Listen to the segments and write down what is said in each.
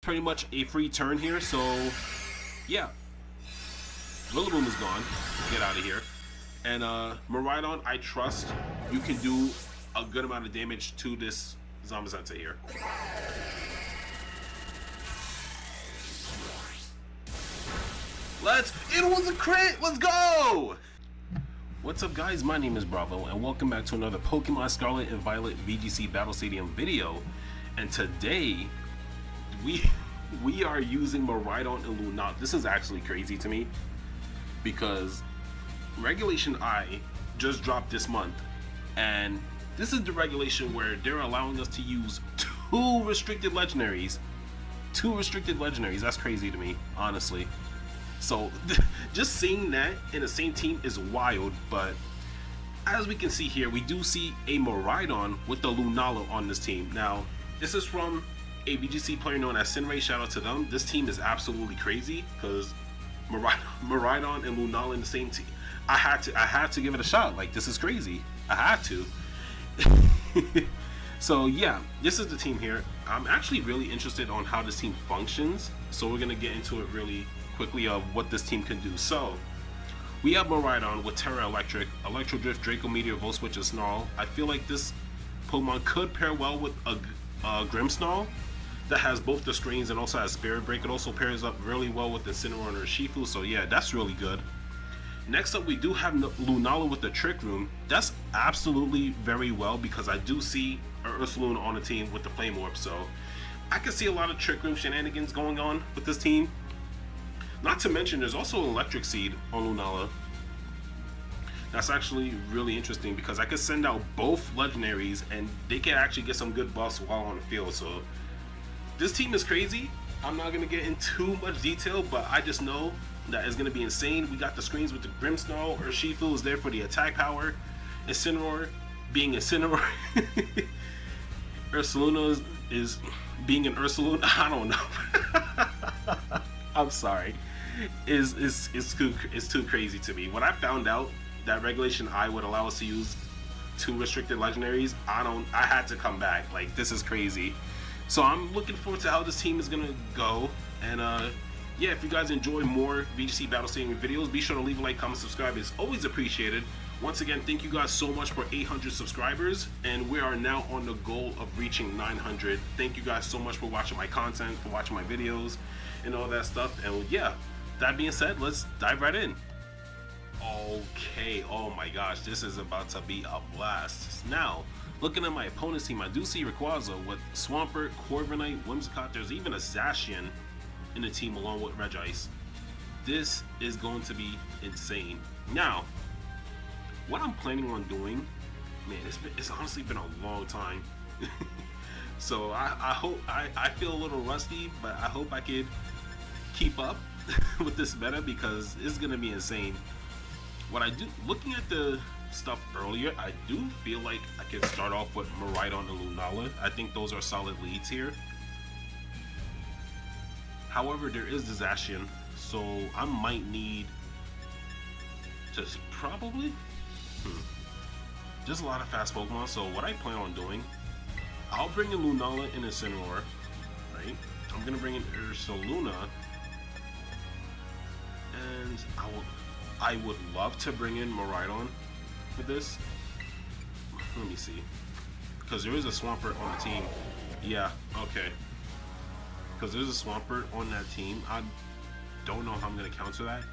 pretty much a free turn here. So yeah, Rillaboom is gone. Get out of here. And Miraidon, I trust you can do a good amount of damage to this Zamazenta here. It was a crit! Let's go! What's up guys, my name is Bravo and welcome back to another Pokemon Scarlet and Violet VGC Battle Stadium video. And today, we are using Miraidon and Lunala. This is actually crazy to me because Regulation I just dropped this month, and this is the regulation where they're allowing us to use two restricted legendaries. That's crazy to me, honestly. So just seeing that in the same team is wild. But as we can see here, we do see a Miraidon with the Lunala on this team. Now this is from a VGC player known as Sinray. Shout out to them. This team is absolutely crazy because Miraidon and Lunala in the same team. I had to give it a shot. Like, this is crazy. I had to. So yeah, this is the team here. I'm actually really interested on how this team functions, so we're gonna get into it really quickly of what this team can do. So we have Miraidon with Terra Electric, Electro Drift, Draco Meteor, Volt Switch, and Snarl. I feel like this Pokemon could pair well with a Grimmsnarl that has both the screens and also has Spirit Break. It also pairs up really well with the Incineroar or Shifu, so yeah, that's really good. Next up, we do have Lunala with the Trick Room. That's absolutely very well because I do see Ursaluna on the team with the Flame Orb, so I can see a lot of Trick Room shenanigans going on with this team. Not to mention, there's also an Electric Seed on Lunala. That's actually really interesting because I could send out both legendaries and they can actually get some good buffs while on the field. So this team is crazy. I'm not going to get into too much detail, but I just know that is going to be insane. We got the screens with the Grimmsnarl or Shifu is there for the attack power. Incineroar being Incineroar. Ursaluna is being an Ursaluna. I don't know. I'm sorry. It's too crazy to me. When I found out that Regulation I would allow us to use two restricted legendaries, I had to come back. Like, this is crazy. So I'm looking forward to how this team is gonna go. And yeah, if you guys enjoy more VGC Battle Stadium videos, be sure to leave a like, comment, subscribe. It's always appreciated. Once again, thank you guys so much for 800 subscribers, and we are now on the goal of reaching 900. Thank you guys so much for watching my content, for watching my videos, and all that stuff. And yeah, that being said, let's dive right in. Okay, oh my gosh, this is about to be a blast. Now, looking at my opponent's team, I do see Rayquaza with Swampert, Corviknight, Whimsicott. There's even a Zacian in the team along with Regice. This is going to be insane. Now, what I'm planning on doing, man, it's honestly been a long time. So I hope, I feel a little rusty, but I hope I could keep up with this meta because it's gonna be insane. What I do, looking at the stuff earlier, I do feel like I can start off with Miraidon and Lunala. I think those are solid leads here. However, there is the Zacian, so I might need just probably just a lot of fast Pokemon. So what I plan on doing, I'll bring in Lunala and Incineroar, right? I'm gonna bring in Ursaluna, and I would love to bring in Miraidon for this. Let me see, because there is a Swampert on the team. Yeah, okay. Because there's a Swampert on that team. I don't know how I'm going to counter that.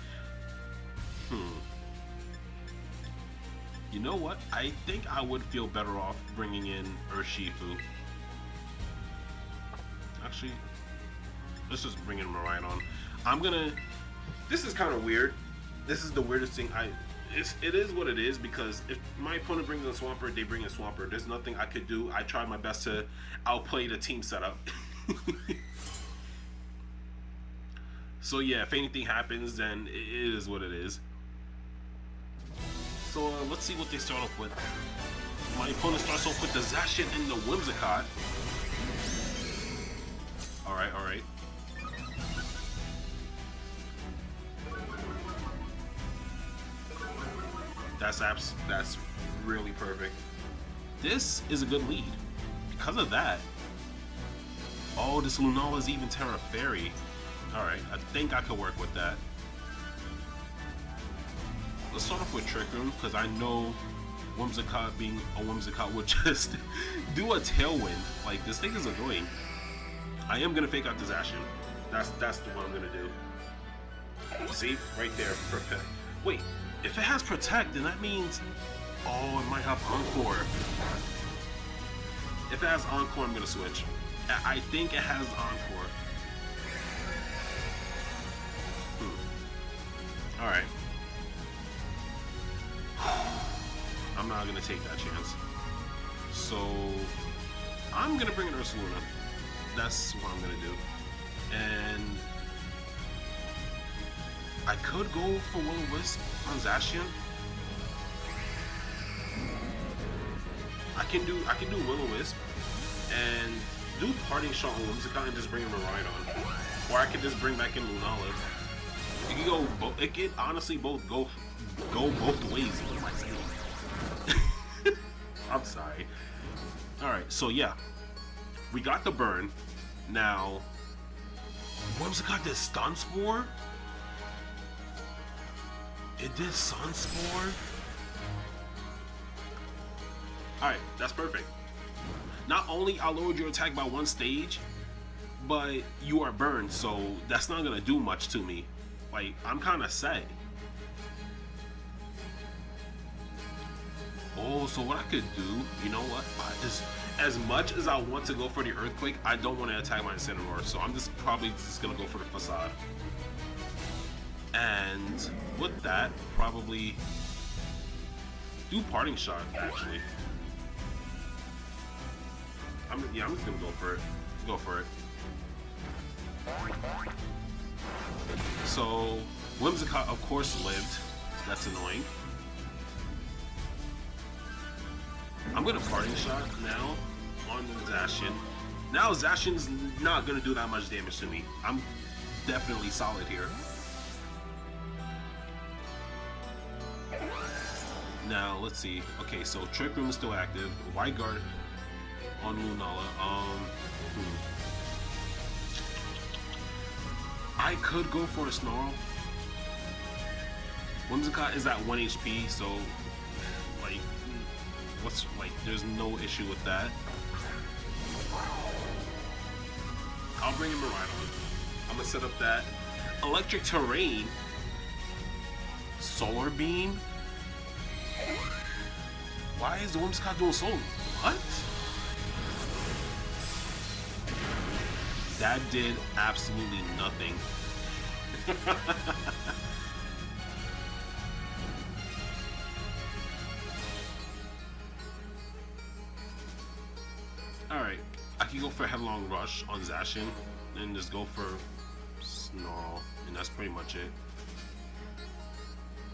You know what? I think I would feel better off bringing in Urshifu. Actually, let's just bring in Miraidon. This is kind of weird. This is the weirdest thing. It is what it is, because if my opponent brings in Swampert, they bring in Swampert. There's nothing I could do. I tried my best to outplay the team setup. So yeah, if anything happens, then it is what it is. So let's see what they start off with. My opponent starts off with the Zacian and the Whimsicott. Alright, alright. That's really perfect. This is a good lead. Because of that, Oh, this Lunala is even Terra Fairy. Alright, I think I could work with that. Let's start off with Trick Room, because I know Whimsicott being a Whimsicott would just do a Tailwind. Like, this thing is annoying. I am going to fake out this Zacian. That's what I'm going to do. See? Right there. Protect. Wait, if it has Protect, then that means... Oh, it might have Encore. If it has Encore, I'm going to switch. I think it has Encore. Alright. I'm not going to take that chance. So, I'm going to bring in Ursaluna. That's what I'm going to do. And I could go for Will-O-Wisp on Zacian. I can do Will-O-Wisp and do Parting Shot on Whimsicott and just bring him a Rhydon. Or I could just bring back in Lunala. It can go both. It can honestly go both ways. What am I saying? I'm sorry. All right, so yeah, we got the burn. Now, Whimsicott did Stun Spore. It did Sun Spore. All right, that's perfect. Not only I lowered your attack by 1 stage, but you are burned, so that's not gonna do much to me. Like, I'm kind of set. Oh, so what I could do, you know what? As much as I want to go for the Earthquake, I don't want to attack my Incineroar, so I'm probably just gonna go for the Facade. And with that, probably do Parting Shot, actually. I'm just gonna go for it. Go for it. So, Whimsicott, of course, lived. That's annoying. I'm gonna Parting Shot now on Zacian. Now Zacian's not gonna do that much damage to me. I'm definitely solid here. Now, let's see. Okay, so Trick Room is still active. White Guard on Lunala. I could go for a Snarl. Whimsicott is at 1 HP, so like, there's no issue with that. I'll bring him a Rhydon. I'm gonna set up that Electric Terrain, Solar Beam. Why is the Whimsicott doing Solar? What? That did absolutely nothing. Alright, I can go for Headlong Rush on Zacian and just go for Snarl, and that's pretty much it.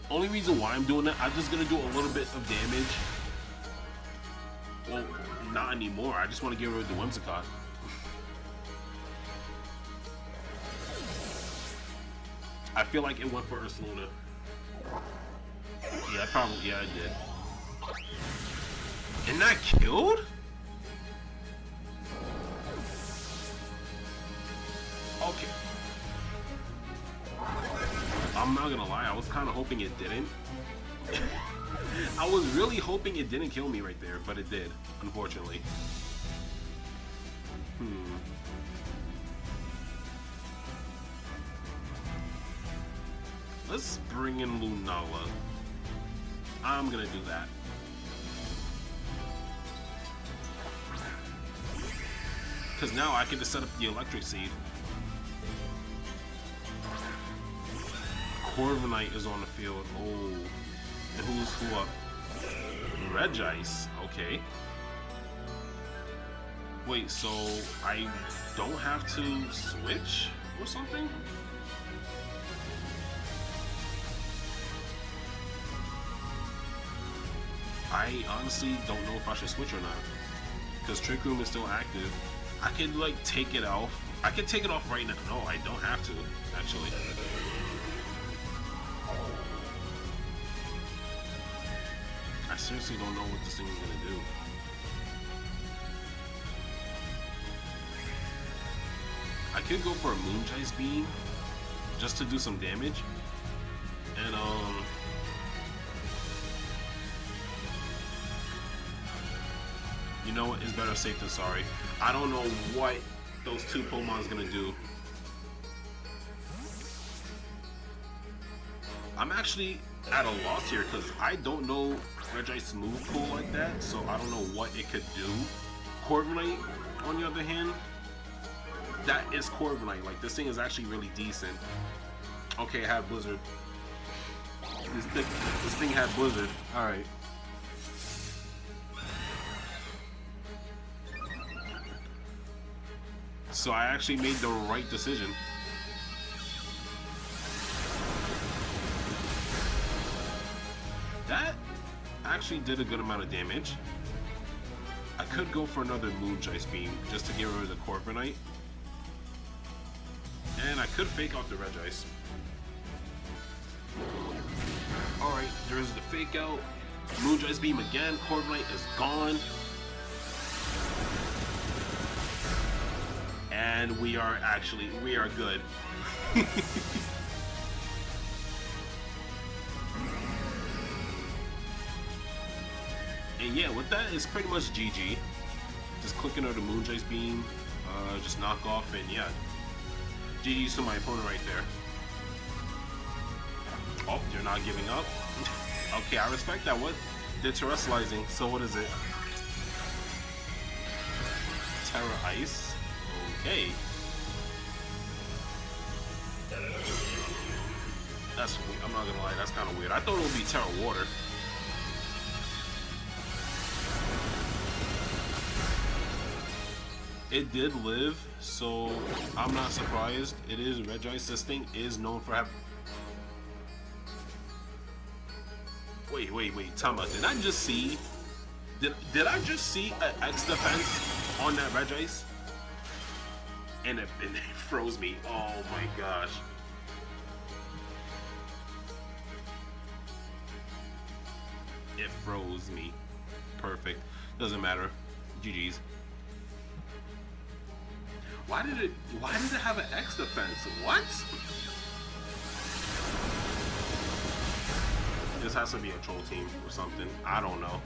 Only reason why I'm doing that, I'm just gonna do a little bit of damage. Well, not anymore. I just want to get rid of the Whimsicott. I feel like it went for Ursaluna. Yeah, yeah, it did. And that killed? Okay. I'm not gonna lie, I was kind of hoping it didn't. I was really hoping it didn't kill me right there, but it did, unfortunately. Let's bring in Lunala. I'm gonna do that. Because now I can just set up the Electric Seed. Corviknight is on the field. Oh. And who up? Regice. Okay. Wait, so I don't have to switch or something? I honestly don't know if I should switch or not. Because Trick Room is still active. I could like take it off. I could take it off right now. No, I don't have to, actually. I seriously don't know what this thing is gonna do. I could go for a Moongeist Beam just to do some damage. And you know what? It's better safe than sorry. I don't know what those two Pokemon's gonna do. I'm actually at a loss here because I don't know Regice's move pool like that, so I don't know what it could do. Corviknight, on the other hand, that is Corviknight. Like, this thing is actually really decent. Okay, it had Blizzard. This thing had Blizzard. Alright. So I actually made the right decision. That actually did a good amount of damage. I could go for another Moongeist Beam just to get rid of the Corviknight. And I could fake out the Regice. Alright, there's the fake out. Moongeist Beam again. Corviknight is gone. And we are good. And yeah, with that, it's pretty much GG. Just clicking on the Moongeist Beam, just knock off, and yeah. GG's to my opponent right there. Oh, they're not giving up. Okay, I respect that. What? They're terrestrializing, so what is it? Terra Ice? Okay. That's weird. I'm not gonna lie, that's kind of weird. I thought it would be Terra Water. It did live, so I'm not surprised. It is Regice. This thing is known for having... Wait, time out. Did I just see... Did I just see an X defense on that Regice? And it froze me. Oh my gosh. It froze me. Perfect. Doesn't matter. GG's. Why did it have an X defense? What? This has to be a troll team or something. I don't know.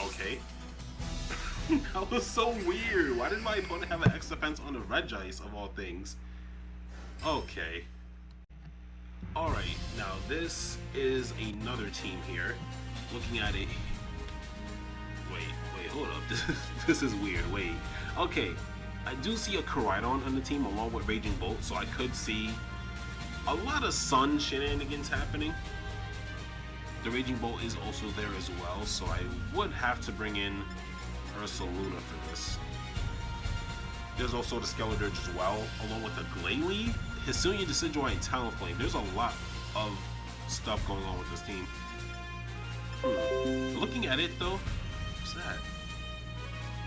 Okay. That was so weird. Why did my opponent have an X defense on the Regice of all things? Okay. Alright, now this is another team here. Looking at it. Wait, hold up. This is weird. Wait. Okay. I do see a Koraidon on the team along with Raging Bolt, so I could see a lot of Sun shenanigans happening. The Raging Bolt is also there as well, so I would have to bring in Ursaluna for this. There's also the Skeledirge as well, along with the Glalie, Hisuian Decidueye, and Talonflame. There's a lot of stuff going on with this team. Looking at it though, what's that?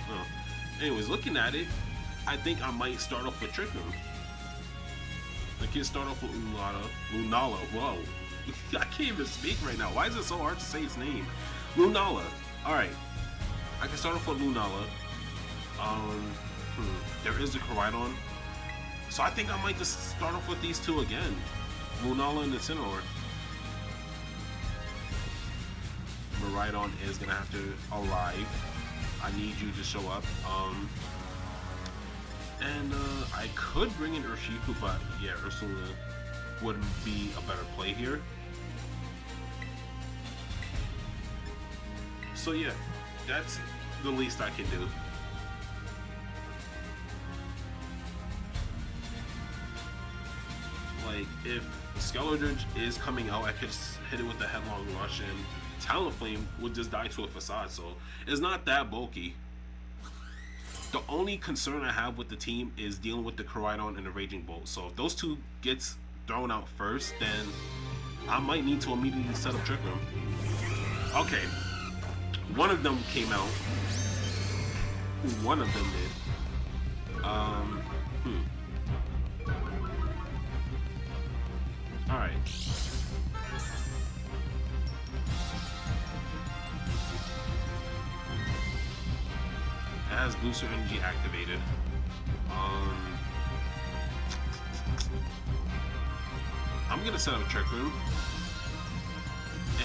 Oh. Anyways, looking at it, I think I might start off with Trick Room. I can start off with Lunala. Whoa. I can't even speak right now. Why is it so hard to say its name? Lunala. Alright. I can start off with Lunala. There is a Koraidon. So I think I might just start off with these two again. Lunala and Incineroar. Miraidon is gonna have to arrive. I need you to show up. And I could bring in Urshifu, but yeah, Ursula would be a better play here. So yeah, that's the least I can do. Like, if Skeledirge is coming out, I could hit it with the Headlong Rush, and Talonflame would just die to a Facade, so it's not that bulky. The only concern I have with the team is dealing with the Koraidon and the Raging Bolt. So if those two gets thrown out first, then I might need to immediately set up Trick Room. Okay, one of them came out. One of them did. All right. has booster energy activated. I'm gonna set up Trick Room,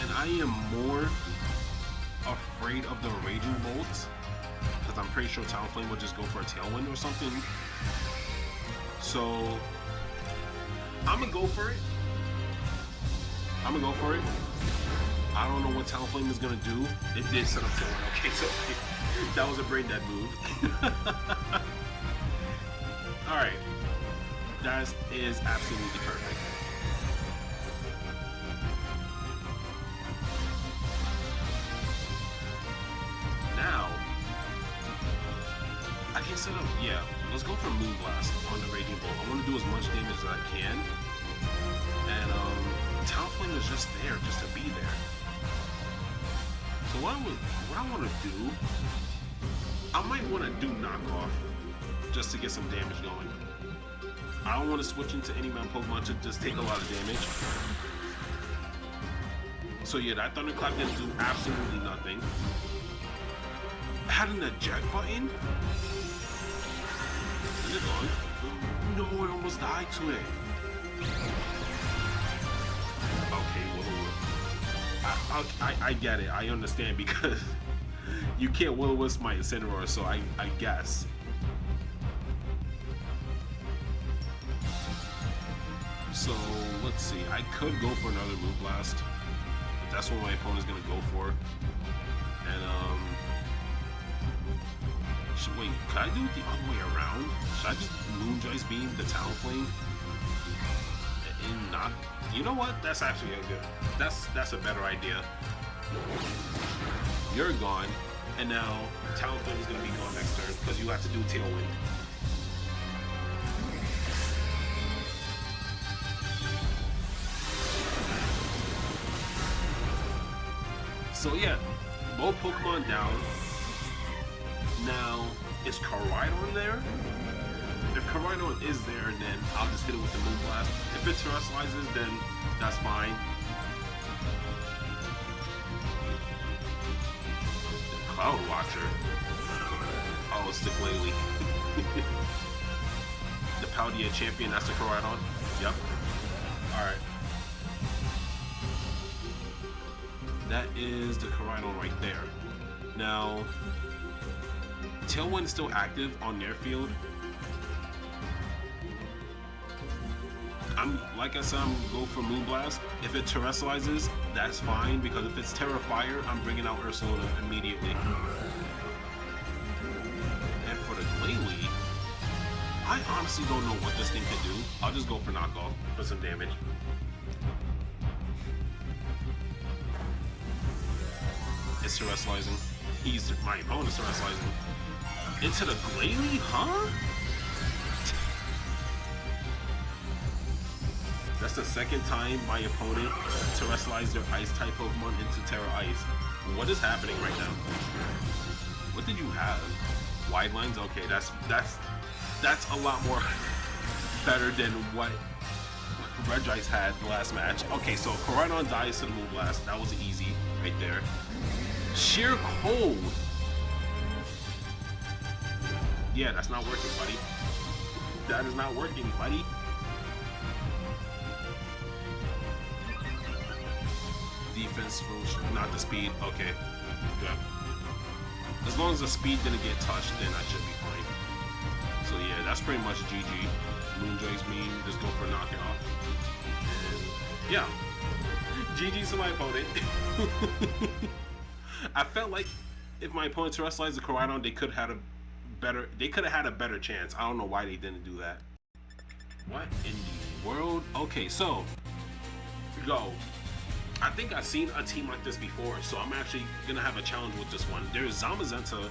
and I am more afraid of the Raging Bolt because I'm pretty sure Talonflame will just go for a Tailwind or something. So I'm gonna go for it. I don't know what Talonflame is gonna do. It did set up Tailwind. Okay, so that was a brain dead move. Alright. That is absolutely perfect. Now, I can set up, yeah, let's go for Moonblast on the Raging Bolt. I want to do as much damage as I can. And, Talonflame is just there, just to be there. So what I want to do, I might want to do Knockoff, just to get some damage going. I don't want to switch into any man Pokemon to just take a lot of damage. So yeah, that Thunderclap didn't do absolutely nothing. Had an eject button? Is it gone? No, I almost died to it. Okay, well, I get it. I understand because you can't Will-O-Wisp my Incineroar, so I guess. So let's see. I could go for another Moonblast. If that's what my opponent's gonna go for. And wait, could I do it the other way around? Should I just Moonjoy's Beam the Talonflame? And not, you know what? That's actually a good. That's a better idea. You're gone, and now Talonflame is gonna be gone next turn because you have to do Tailwind. So yeah, both Pokemon down. Now, is Calyrex there? If Calyrex is there, then I'll just hit it with the Moonblast. If it terrestrializes, then that's fine. The Cloud Watcher. Oh, it's the Glalie. The Paldea Champion, that's the Calyrex. Yep. Alright. That is the Calyrex right there. Now, Tailwind is still active on their field. Like I said, I'm gonna go for Moonblast. If it terrestrializes, that's fine, because if it's Terra Fire, I'm bringing out Ursaluna immediately. And for the Glalie, I honestly don't know what this thing can do. I'll just go for Knockoff for some damage. It's terrestrializing. My opponent's terrestrializing. Into the Glalie, huh? That's the second time my opponent terrestrialized their Ice-type Pokemon into Terra Ice. What is happening right now? What did you have? Wide lines? Okay, that's a lot more better than what Regice had the last match. Okay, so Calyrex dies to the Moonblast. That was easy right there. Sheer Cold. Yeah, that's not working, buddy. That is not working, buddy. Defense, not the speed. Okay, good. As long as the speed didn't get touched, then I should be fine. So yeah, that's pretty much GG. Moonjoy's Beam, just go for a knock it off. And yeah, GG to my opponent. I felt like if my opponent terrestrialized the Calyrex, they could have had a better chance. I don't know why they didn't do that. What in the world? Okay, so go. I think I've seen a team like this before, so I'm actually gonna have a challenge with this one. There's Zamazenta,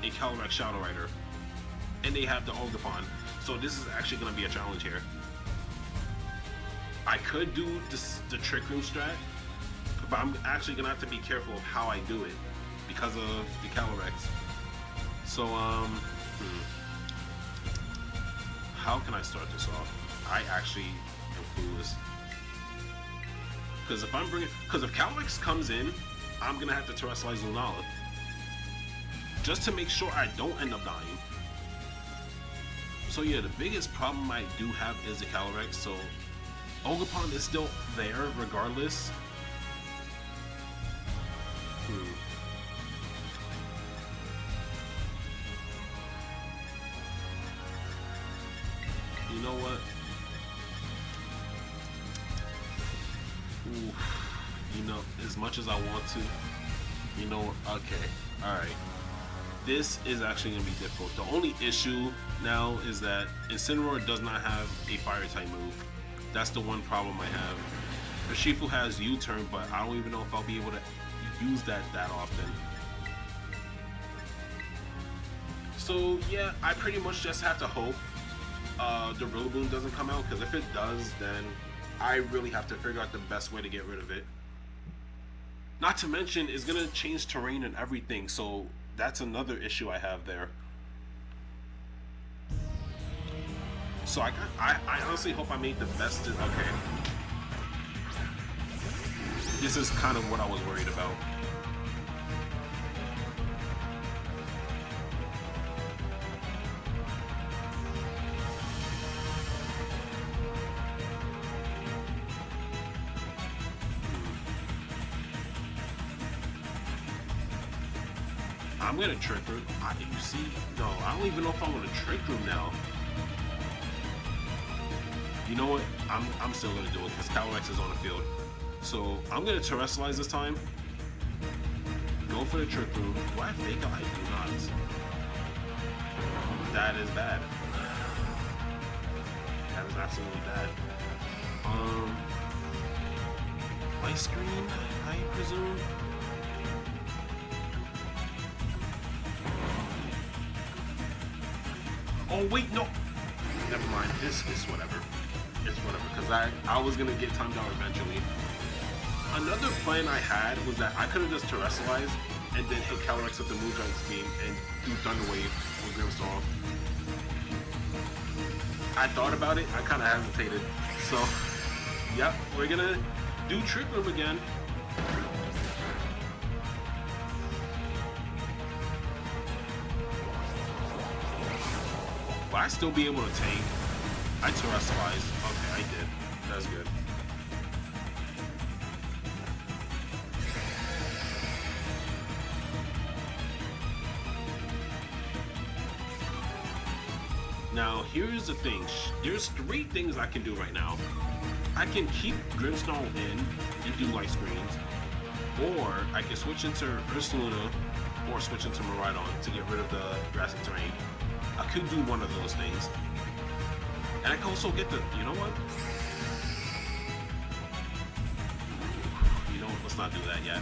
a Calyrex Shadow Rider, and they have the Ogerpon. So this is actually gonna be a challenge here. I could do the Trick Room strat, but I'm actually gonna have to be careful of how I do it because of the Calyrex. So how can I start this off? I actually am clueless. Because if Calyrex comes in, I'm gonna have to terrestrialize Lunala. just to make sure I don't end up dying. So yeah, the biggest problem I do have is the Calyrex, so Ogerpon is still there regardless. You know what? Ooh, you know, as much as I want to, you know, okay, alright. This is actually going to be difficult. The only issue now is that Incineroar does not have a fire type move. That's the one problem I have. Urshifu has U-turn, but I don't even know if I'll be able to use that often. So yeah, I pretty much just have to hope the Rillaboom doesn't come out, because if it does, then I really have to figure out the best way to get rid of it. Not to mention, it's gonna change terrain and everything, so that's another issue I have there. So I honestly hope I made the best. Okay, this is kind of what I was worried about. I'm gonna trick her. You see? No, I don't even know if I want to trick her now. You know what? I'm still gonna do it because Calyrex is on the field. So I'm gonna terrestrialize this time. Go for the trick room. Do I fake out? I do not. That is bad. That is absolutely bad. Ice screen, I presume. Oh wait, no. Never mind. It's whatever. It's whatever. Because I was gonna get timed out eventually. Another plan I had was that I could have just terrestrialized and then hit Calyrex with the Moongiant Beam and do Thunder Wave with Grimmsnarl. I thought about it. I kind of hesitated. So, yep, we're gonna do Trick Room again. Will I still be able to tank? I terrestrialized. Okay, I did. That's good. Now, here's the thing. There's 3 things I can do right now. I can keep Grimmsnarl in and do light screens, or I can switch into Ursaluna or switch into Miraidon to get rid of the grassy terrain. I could do one of those things. And I can also get the, you know what? You know what, let's not do that yet.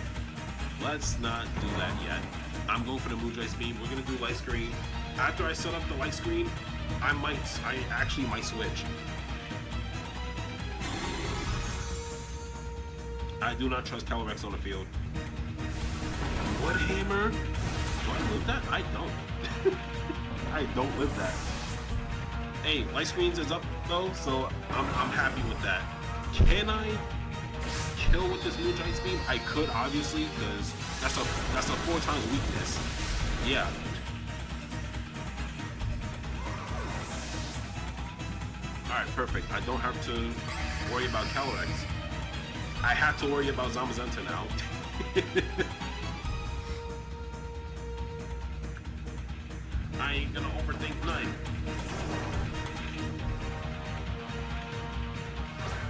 Let's not do that yet. I'm going for the Moongiant Beam. We're gonna do light screen. After I set up the light screen, I actually might switch. I do not trust Calyrex on the field. What hammer? Do I live that? I don't. I don't live that. Hey, light screens is up though, so I'm happy with that. Can I kill with this Moongiant Beam? I could, obviously, because that's a 4 times weakness. Yeah. Alright, perfect. I don't have to worry about Calyrex. I have to worry about Zamazenta now. I ain't gonna overthink nothing.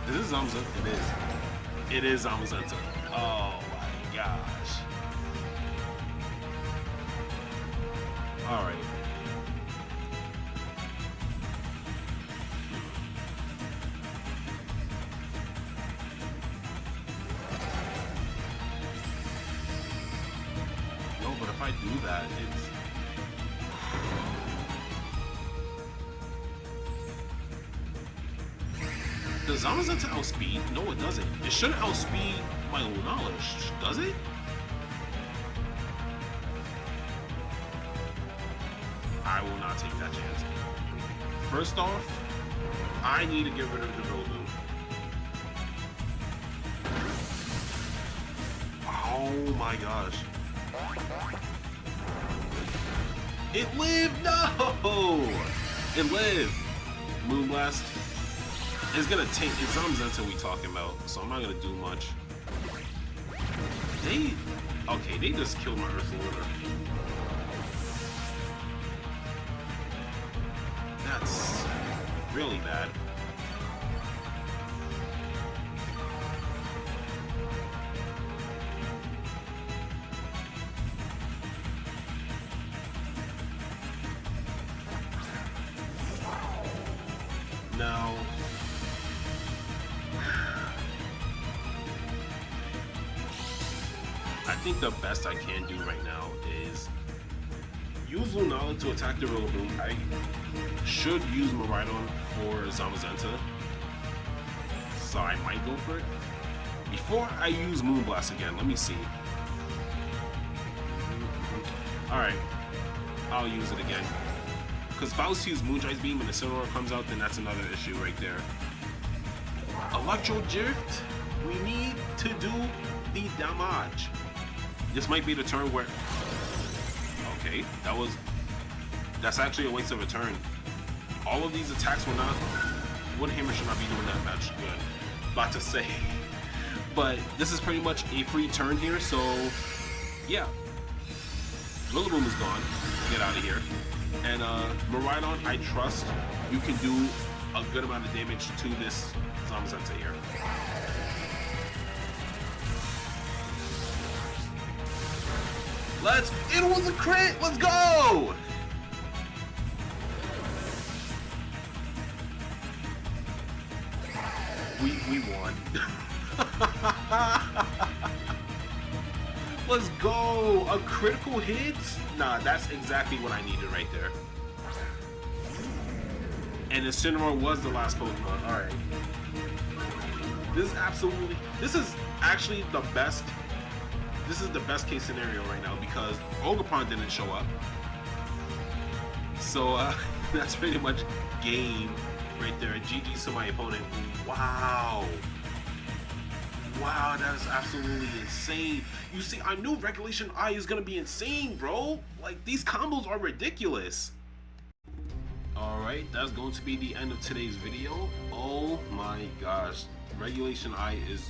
Is this Zamazenta? It is. It is Zamazenta. Oh my gosh. Alright. But if I do that, it's... Does Zamazenta outspeed? No, it doesn't. It shouldn't outspeed my knowledge, does it? I will not take that chance. First off, I need to get rid of the Rillaboom. Oh my gosh. It lived! No! It lived! Moonblast is gonna tank. It's Zamazenta we talking about, so I'm not gonna do much. Okay, they just killed my Ursaluna. That's really bad. Now, I think the best I can do right now is use Lunala to attack the Rillaboom. I should use Miraidon for Zamazenta, so I might go for it. Before I use Moonblast again, let me see. Alright, I'll use it again. Because if I was to use Moonchi's Beam and the Incineroar comes out, then that's another issue right there. Electro Drift, we need to do the damage. This might be the turn where... Okay, that's actually a waste of a turn. All of these attacks will not... One hammer should not be doing that much good. About to say. But this is pretty much a free turn here, so... Yeah. Rillaboom is gone. Get out of here. And Miraidon, I trust you can do a good amount of damage to this Zamazenta here. It was a crit! Let's go! We won. Let's go! A critical hit? Nah, that's exactly what I needed right there. And Incineroar was the last Pokemon. Alright. This is actually the best. This is the best case scenario right now because Ogerpon didn't show up. So that's pretty much game right there. GG's to my opponent. Wow. Wow, that is absolutely insane. You see, I knew Regulation I is gonna be insane, bro. Like, these combos are ridiculous. Alright, that's going to be the end of today's video. Oh my gosh. Regulation I is...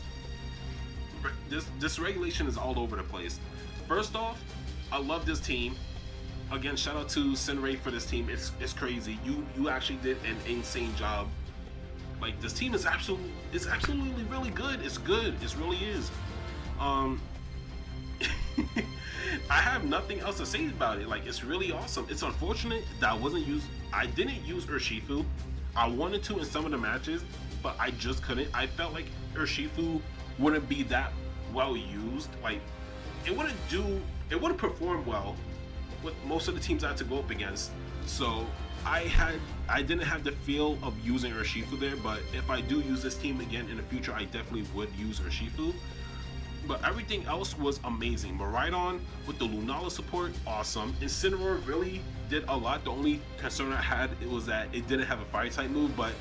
This regulation is all over the place. First off, I love this team. Again, shout out to Sinray for this team. It's crazy. You actually did an insane job. Like, this team is absolutely really good. It's good. It really is. I have nothing else to say about it. Like, it's really awesome. It's unfortunate that I didn't use Urshifu. I wanted to in some of the matches, but I just couldn't. I felt like Urshifu wouldn't be that well used. Like, it wouldn't perform well with most of the teams I had to go up against. So I didn't have the feel of using Urshifu there, but if I do use this team again in the future, I definitely would use Urshifu. But everything else was amazing. Miraidon with the Lunala support, awesome. Incineroar really did a lot. The only concern I had was that it didn't have a fire type move, but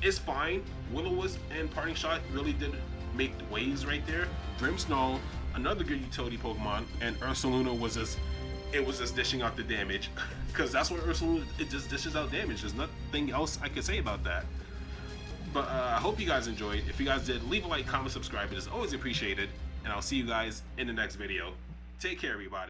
it's fine. Will-O-Wisp and Parting Shot really did make waves right there. Grimmsnarl, another good utility Pokemon, and Ursaluna was just dishing out the damage. Because that's what Ursaluna, it just dishes out damage. There's nothing else I can say about that. But I hope you guys enjoyed. If you guys did, leave a like, comment, subscribe. It is always appreciated. And I'll see you guys in the next video. Take care, everybody.